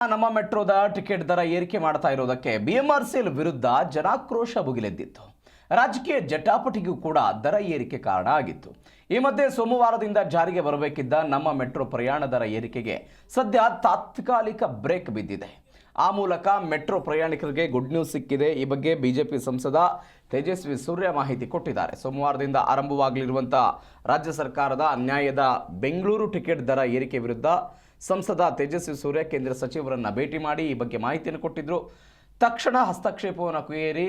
ನಮ್ಮ ಮೆಟ್ರೋದ ಟಿಕೆಟ್ ದರ ಏರಿಕೆ ಮಾಡ್ತಾ ಇರೋದಕ್ಕೆ ಬಿಎಂಆರ್ಸಿಎಲ್ ವಿರುದ್ಧ ಜನಾಕ್ರೋಶ ಭುಗಿಲೆದ್ದಿತ್ತು. ರಾಜಕೀಯ ಜಟಾಪಟಿಗೂ ಕೂಡ ದರ ಏರಿಕೆ ಕಾರಣ ಆಗಿತ್ತು. ಈ ಮಧ್ಯೆ ಸೋಮವಾರದಿಂದ ಜಾರಿಗೆ ಬರಬೇಕಿದ್ದ ನಮ್ಮ ಮೆಟ್ರೋ ಪ್ರಯಾಣ ದರ ಏರಿಕೆಗೆ ಸದ್ಯ ತಾತ್ಕಾಲಿಕ ಬ್ರೇಕ್ ಬಿದ್ದಿದೆ. ಆ ಮೂಲಕ ಮೆಟ್ರೋ ಪ್ರಯಾಣಿಕರಿಗೆ ಗುಡ್ ನ್ಯೂಸ್ ಸಿಕ್ಕಿದೆ. ಈ ಬಗ್ಗೆ ಬಿಜೆಪಿ ಸಂಸದ ತೇಜಸ್ವಿ ಸೂರ್ಯ ಮಾಹಿತಿ ಕೊಟ್ಟಿದ್ದಾರೆ. ಸೋಮವಾರದಿಂದ ಆರಂಭವಾಗಲಿರುವಂತಹ ರಾಜ್ಯ ಸರ್ಕಾರದ ಅನ್ಯಾಯದ ಬೆಂಗಳೂರು ಟಿಕೆಟ್ ದರ ಏರಿಕೆ ವಿರುದ್ಧ ಸಂಸದ ತೇಜಸ್ವಿ ಸೂರ್ಯ ಕೇಂದ್ರ ಸಚಿವರನ್ನು ಭೇಟಿ ಮಾಡಿ ಈ ಬಗ್ಗೆ ಮಾಹಿತಿಯನ್ನು ಕೊಟ್ಟಿದ್ದರು. ತಕ್ಷಣ ಹಸ್ತಕ್ಷೇಪವನ್ನು ಕೋರಿ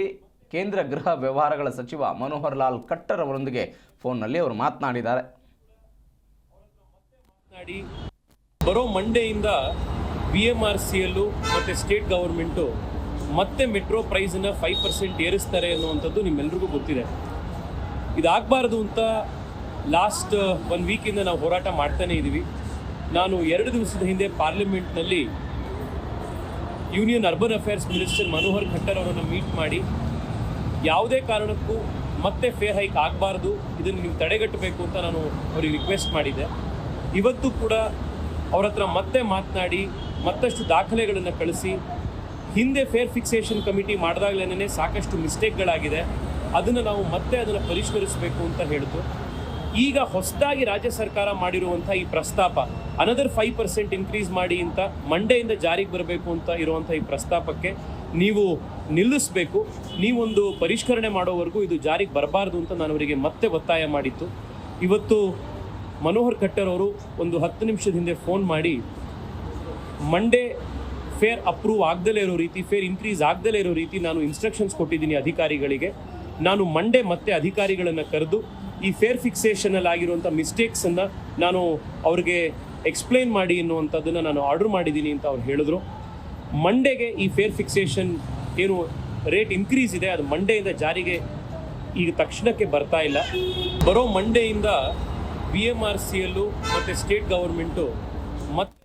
ಕೇಂದ್ರ ಗೃಹ ವ್ಯವಹಾರಗಳ ಸಚಿವ ಮನೋಹರ್ ಲಾಲ್ ಖಟ್ಟರ್ ಅವರೊಂದಿಗೆ ಫೋನ್ನಲ್ಲಿ ಅವರು ಮಾತನಾಡಿದ್ದಾರೆ. ಬರೋ ಮಂಡೆಯಿಂದ ಬಿಎಂಆರ್ಸಿಎಲ್ ಮತ್ತು ಸ್ಟೇಟ್ ಗವರ್ಮೆಂಟು ಮತ್ತೆ ಮೆಟ್ರೋ ಪ್ರೈಸನ್ನ 5% ಏರಿಸ್ತಾರೆ ಅನ್ನುವಂಥದ್ದು ನಿಮ್ಮೆಲ್ರಿಗೂ ಗೊತ್ತಿದೆ. ಇದಾಗಬಾರ್ದು ಅಂತ ಲಾಸ್ಟ್ 1 ವೀಕಿಂದ ನಾವು ಹೋರಾಟ ಮಾಡ್ತಾನೇ ಇದ್ದೀವಿ. ನಾನು 2 ದಿವಸದ ಹಿಂದೆ ಪಾರ್ಲಿಮೆಂಟ್ನಲ್ಲಿ union urban affairs minister Manohar Khattar ಅವರನ್ನು ಮೀಟ್ ಮಾಡಿ ಯಾವುದೇ ಕಾರಣಕ್ಕೂ ಮತ್ತೆ ಫೇರ್ ಹೈಕ್ ಆಗಬಾರ್ದು, ಇದನ್ನು ನೀವು ತಡೆಗಟ್ಟಬೇಕು ಅಂತ ನಾನು ಅವರಿಗೆ ರಿಕ್ವೆಸ್ಟ್ ಮಾಡಿದ್ದೆ. ಇವತ್ತು ಕೂಡ ಅವ್ರ ಹತ್ರ ಮತ್ತೆ ಮಾತನಾಡಿ ಮತ್ತಷ್ಟು ದಾಖಲೆಗಳನ್ನು ಕಳಿಸಿ, ಹಿಂದೆ ಫೇರ್ ಫಿಕ್ಸೇಷನ್ ಕಮಿಟಿ ಮಾಡಿದಾಗಲೇ ಸಾಕಷ್ಟು ಮಿಸ್ಟೇಕ್ಗಳಾಗಿದೆ, ಅದನ್ನು ನಾವು ಮತ್ತೆ ಅದನ್ನು ಪರಿಷ್ಕರಿಸಬೇಕು ಅಂತ ಹೇಳಿತು. ಈಗ ಹೊಸದಾಗಿ ರಾಜ್ಯ ಸರ್ಕಾರ ಮಾಡಿರುವಂಥ ಈ ಪ್ರಸ್ತಾಪ ಅನದರ್ 5% ಇನ್ಕ್ರೀಸ್ ಮಾಡಿ ಅಂತ ಮಂಡೆಯಿಂದ ಜಾರಿಗೆ ಬರಬೇಕು ಅಂತ ಇರುವಂಥ ಈ ಪ್ರಸ್ತಾಪಕ್ಕೆ ನೀವು ನಿಲ್ಲಿಸಬೇಕು. ನೀವೊಂದು ಪರಿಷ್ಕರಣೆ ಮಾಡೋವರೆಗೂ ಇದು ಜಾರಿಗೆ ಬರಬಾರ್ದು ಅಂತ ನಾನು ಅವರಿಗೆ ಮತ್ತೆ ಒತ್ತಾಯ ಮಾಡಿತ್ತು. ಇವತ್ತು ಮನೋಹರ್ ಖಟ್ಟರ್ ಅವರು ಒಂದು 10 ನಿಮಿಷದ ಹಿಂದೆ ಫೋನ್ ಮಾಡಿ ಮಂಡೇ ಫೇರ್ ಅಪ್ರೂವ್ ಆಗದಲೇ ಇರೋ ರೀತಿ, ಫೇರ್ ಇನ್ಕ್ರೀಸ್ ಆಗದಲೇ ಇರೋ ರೀತಿ ನಾನು ಇನ್ಸ್ಟ್ರಕ್ಷನ್ಸ್ ಕೊಟ್ಟಿದ್ದೀನಿ ಅಧಿಕಾರಿಗಳಿಗೆ. ನಾನು ಮಂಡೇ ಮತ್ತೆ ಅಧಿಕಾರಿಗಳನ್ನು ಕರೆದು ಈ ಫೇರ್ ಫಿಕ್ಸೇಷನಲ್ಲಿ ಆಗಿರುವಂಥ ಮಿಸ್ಟೇಕ್ಸನ್ನು ನಾನು ಅವ್ರಿಗೆ ಎಕ್ಸ್ಪ್ಲೇನ್ ಮಾಡಿ ಅನ್ನುವಂಥದ್ದನ್ನು ನಾನು ಆರ್ಡರ್ ಮಾಡಿದ್ದೀನಿ ಅಂತ ಅವ್ರು ಹೇಳಿದ್ರು. ಮಂಡೆಗೆ ಈ ಫೇರ್ ಫಿಕ್ಸೇಷನ್ ಏನು ರೇಟ್ ಇನ್ಕ್ರೀಸ್ ಇದೆ ಅದು ಮಂಡೆಯಿಂದ ಜಾರಿಗೆ ಈಗ ತಕ್ಷಣಕ್ಕೆ ಬರ್ತಾ ಇಲ್ಲ. ಬರೋ ಮಂಡೆಯಿಂದ ಬಿಎಂಆರ್ಸಿಎಲ್ ಮತ್ತು ಸ್ಟೇಟ್ ಗವರ್ಮೆಂಟು ಮತ್ತೆ